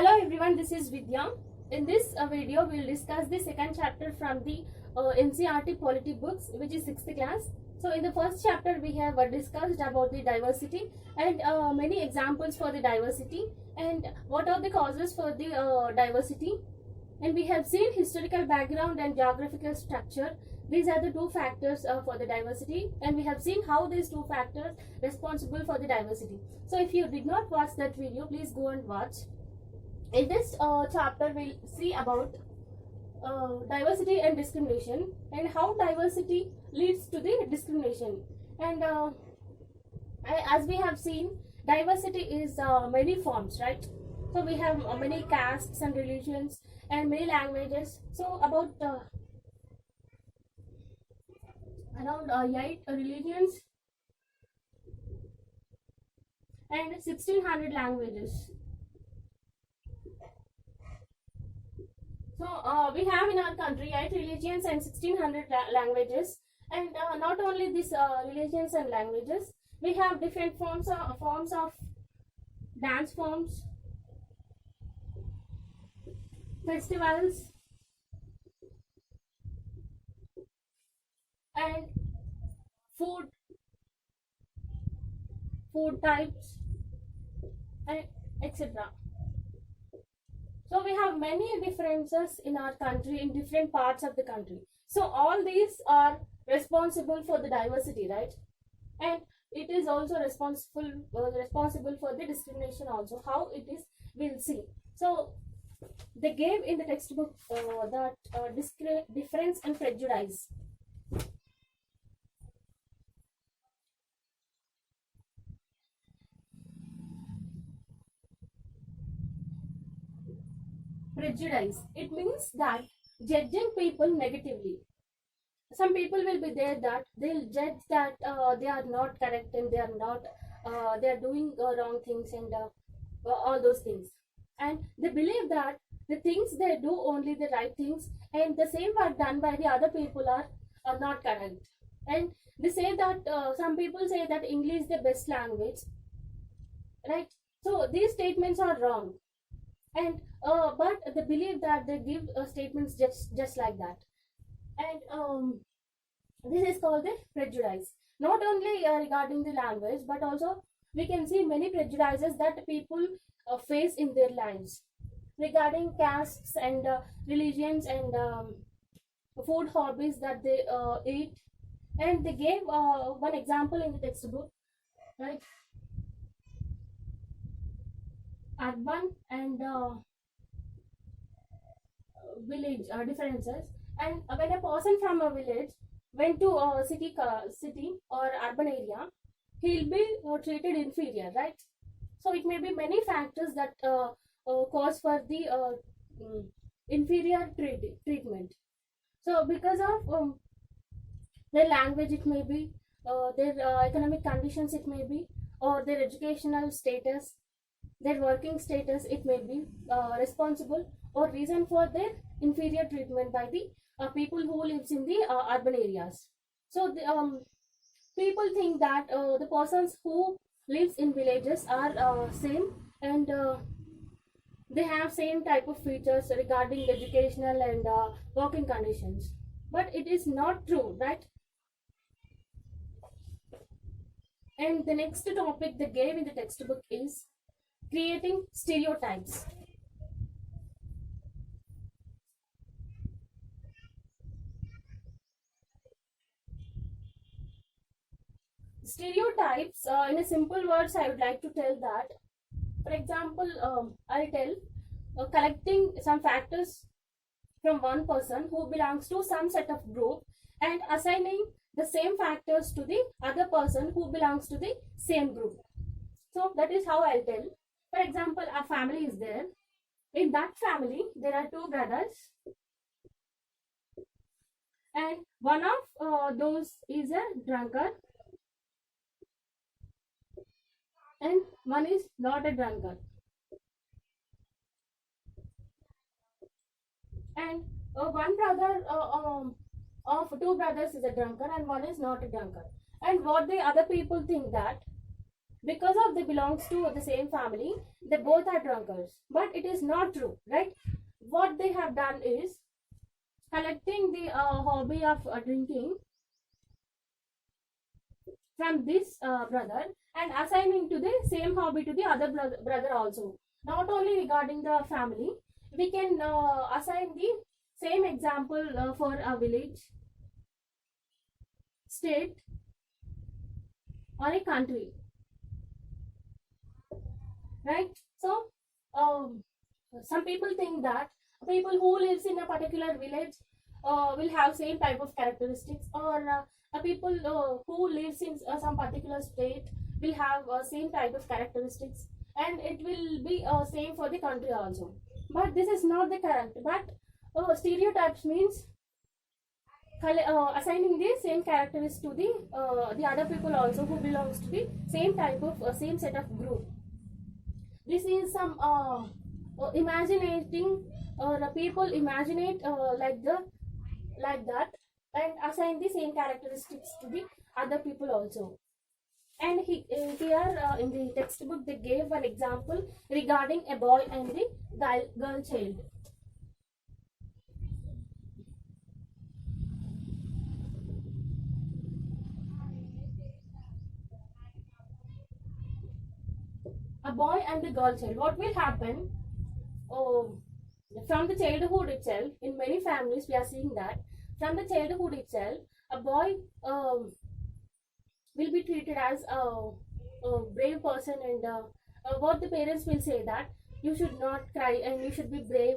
Hello everyone, this is Vidya. In this video, we will discuss the second chapter from the NCERT Polity books, which is 6th class. So in the first chapter, we have discussed about the diversity and many examples for the diversity and what are the causes for the diversity. And we have seen historical background and geographical structure. These are the two factors for the diversity, and we have seen how these two factors responsible for the diversity. So if you did not watch that video, please go and watch. In this chapter, we'll see about diversity and discrimination and how diversity leads to the discrimination. And as we have seen, diversity is many forms, right? So we have many castes and religions and many languages. So about around 8 religions and 1600 languages. So we have in our country 8 religions and 1600 languages, and not only these religions and languages, we have different forms of dance forms, festivals, and food types, and etc. So we have many differences in our country, in different parts of the country. So all these are responsible for the diversity, right? And it is also responsible for the discrimination also. How it is, we'll see. So they gave in the textbook that difference and prejudice. Prejudice, it means that judging people negatively. Some people will be there that they'll judge that they are not correct and they are not they are doing wrong things and all those things, and they believe that the things they do only the right things and the same work done by the other people are not correct. And they say that some people say that English is the best language, right? So these statements are wrong, and but they believe that they give statements just like that. And this is called the prejudice. Not only regarding the language, but also we can see many prejudices that people face in their lives regarding castes and religions and food hobbies that they eat. And they gave one example in the textbook, right? Urban and village differences. And when a person from a village went to a city or urban area, he'll be treated inferior, right? So it may be many factors that cause for the inferior treatment. So because of their language, it may be their economic conditions, it may be, or their educational status, their working status, it may be responsible or reason for their inferior treatment by the people who lives in the urban areas. So people think that the persons who lives in villages are same, and they have same type of features regarding educational and working conditions, but it is not true, right? And the next topic they gave in the textbook is creating stereotypes. Stereotypes, in a simple words, I would like to tell that, for example, I'll tell collecting some factors from one person who belongs to some set of group and assigning the same factors to the other person who belongs to the same group. So that is how I'll tell. For example, a family is there. In that family, there are two brothers, and one of those is a drunkard, and one is not a drunkard. And one brother of two brothers is a drunkard and one is not a drunkard. And what the other people think that because of they belongs to the same family, they both are drunkards. But it is not true, right? What they have done is collecting the hobby of drinking from this brother and assigning to the same hobby to the other brother also. Not only regarding the family, we can assign the same example for a village, state, or a country, right? So some people think that people who lives in a particular village will have same type of characteristics, or people who lives in some particular state will have same type of characteristics, and it will be same for the country also. But this is not the correct. But stereotypes means assigning the same characteristics to the other people also who belongs to the same type of same set of group. This is some imaginating, or people imaginate like that, and assign the same characteristics to the other people also. And here in the textbook they gave an example regarding a boy and the girl child. A boy and the girl child, what will happen? Oh, from the childhood itself, in many families we are seeing that from the childhood itself, a boy will be treated as a brave person, and what the parents will say that you should not cry and you should be brave,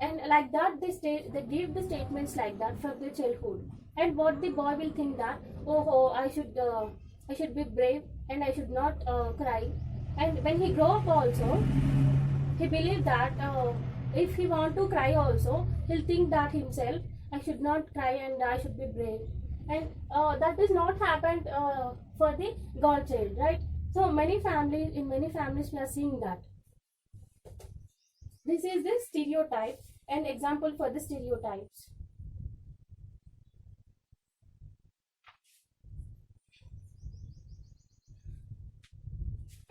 and like that they give the statements like that from their childhood. And what the boy will think that, oh, I should be brave and I should not cry. And when he grow up also, he believed that if he want to cry also, he'll think that himself, I should not cry and I should be brave. And that is not happened for the girl child, right? So in many families we are seeing that. This is the stereotype, an example for the stereotypes.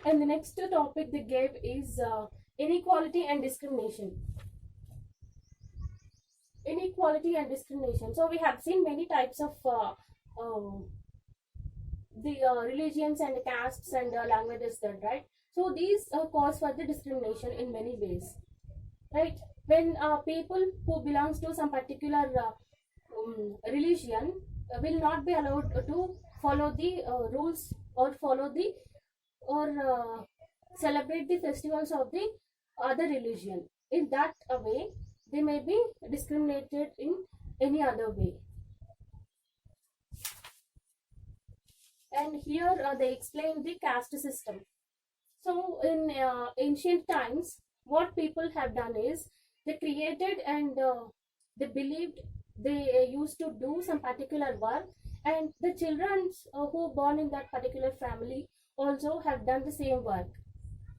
And the next topic they gave is inequality and discrimination. Inequality and discrimination. So we have seen many types of the religions and castes and languages there, right? So these cause for the discrimination in many ways, right? When people who belongs to some particular religion will not be allowed to follow the rules, or follow the, or celebrate the festivals of the other religion. In that way, they may be discriminated in any other way. And here they explain the caste system. So in ancient times, what people have done is they created, and they believed they used to do some particular work, and the children who born in that particular family also have done the same work.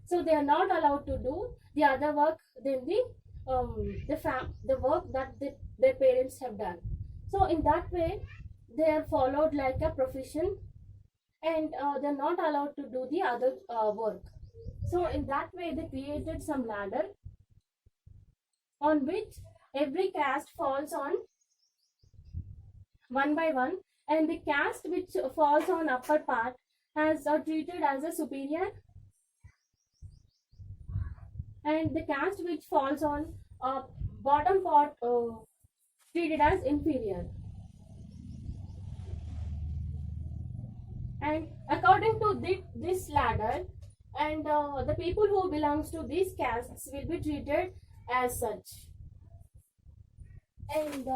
So they are not allowed to do the other work than the work that their parents have done. So in that way, they are followed like a profession, and they're not allowed to do the other work. So in that way, they created some ladder on which every caste falls on one by one, and the caste which falls on upper part has treated as a superior, and the caste which falls on bottom part treated as inferior. And according to this ladder, and the people who belongs to these castes will be treated as such. And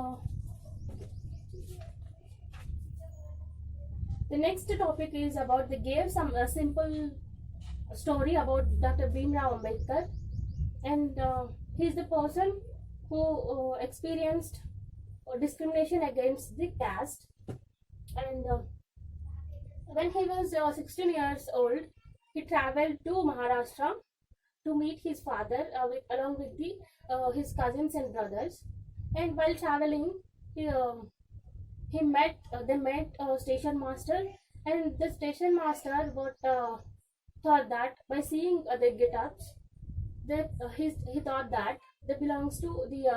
the next topic is about, they gave some simple story about Dr. Bhimrao Ambedkar, and he is the person who experienced discrimination against the caste. And when he was 16 years old, he traveled to Maharashtra to meet his father along with his cousins and brothers. And while traveling, they met a station master, and the station master thought that by seeing their get-ups, that he thought that they belongs to the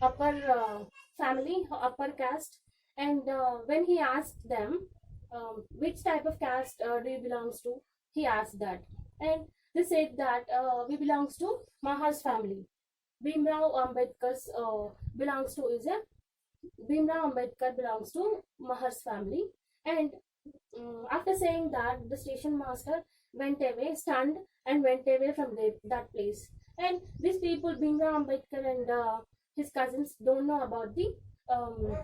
upper family, upper caste. And when he asked them, which type of caste do you belongs to, he asked that, and they said that we belongs to Mahar's family. Bhimrao Ambedkar's belongs to is a Bhimrao Ambedkar belongs to Mahar's family. And after saying that, the station master went away, stunned, and went away from that place. And these people, Bhimrao Ambedkar and his cousins, don't know about the um,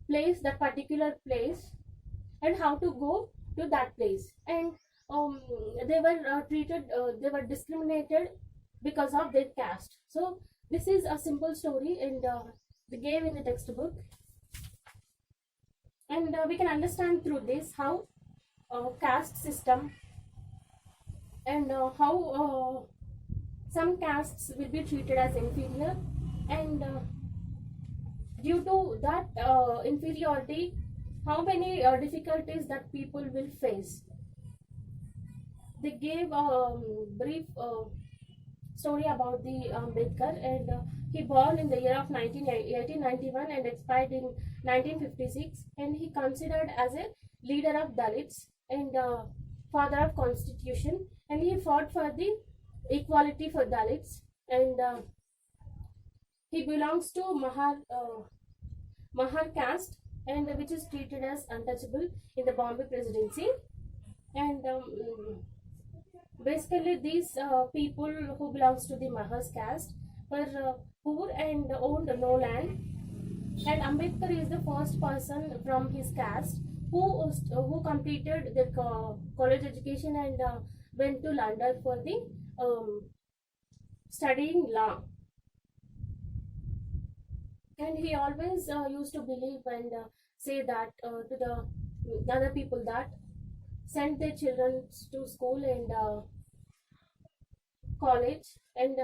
place, that particular place, and how to go to that place. And um, they were they were discriminated because of their caste. So this is a simple story, and they gave in the textbook, and we can understand through this how caste system, and how some castes will be treated as inferior, and due to that inferiority, how many difficulties that people will face. They gave a brief story about the Ambedkar, and he born in the year of 1891 and expired in 1956, and he considered as a leader of Dalits and father of constitution, and he fought for the equality for Dalits, and he belongs to Mahar caste, and which is treated as untouchable in the Bombay presidency. And basically these people who belongs to the Mahas caste were poor and owned no land. And Ambedkar is the first person from his caste who completed the college education and went to London for the studying law. And he always used to believe and say that to the other people that send their children to school and college. And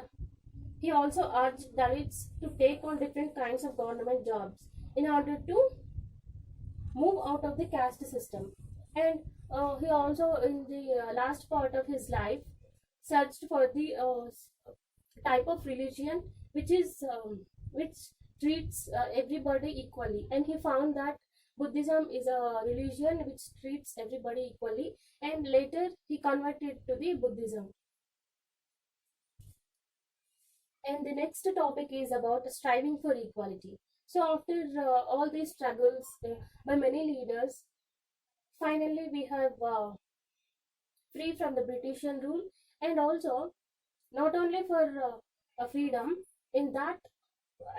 he also urged Dalits to take on different kinds of government jobs in order to move out of the caste system. And he also, in the last part of his life, searched for the type of religion which treats everybody equally, and he found that Buddhism is a religion which treats everybody equally, and later he converted to the Buddhism. And the next topic is about striving for equality. So after all these struggles by many leaders, finally we have free from the British rule, and also not only for a freedom. In that,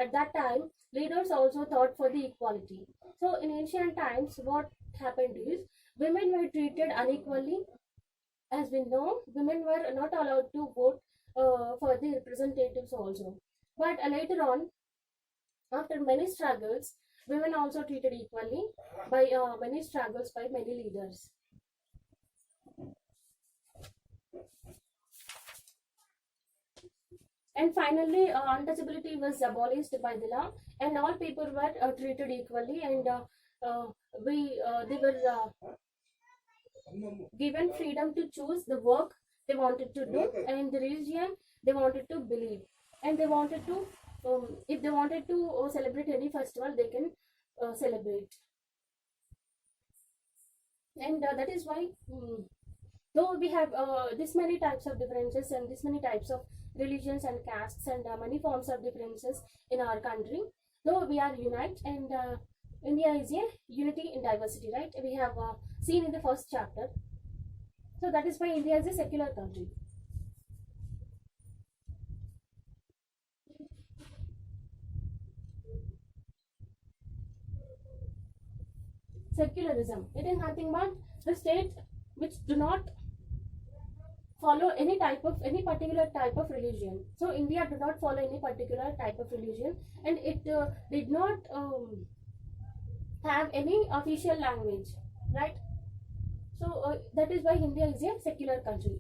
at that time, leaders also thought for the equality. So in ancient times, what happened is women were treated unequally. As we know, women were not allowed to vote for the representatives also. But later on, after many struggles, women also treated equally by many struggles by many leaders. And finally, untouchability was abolished by the law, and all people were treated equally, and they were given freedom to choose the work they wanted to do and the religion they wanted to believe, and they wanted to, if they wanted to celebrate any festival, they can celebrate. And that is why, though we have this many types of differences and this many types of religions and castes and many forms of differences in our country, though we are unite, and India is a unity in diversity, right? We have seen in the first chapter. So that is why India is a secular country. Secularism, it is nothing but the state which do not follow any particular type of religion. So India did not follow any particular type of religion, and it did not have any official language, right? So that is why India is a secular country.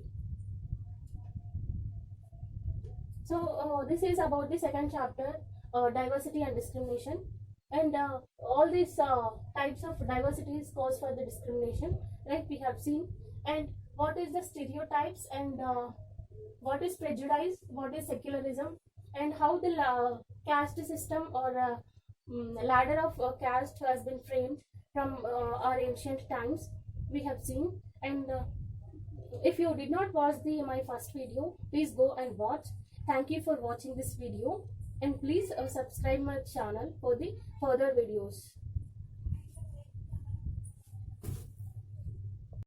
So this is about the second chapter, diversity and discrimination. And all these types of diversities cause for the discrimination, right? We have seen. And what is the stereotypes, and what is prejudice, what is secularism, and how the caste system or ladder of caste has been framed from our ancient times, we have seen. And if you did not watch the my first video, please go and watch. Thank you for watching this video, and please subscribe my channel for the further videos.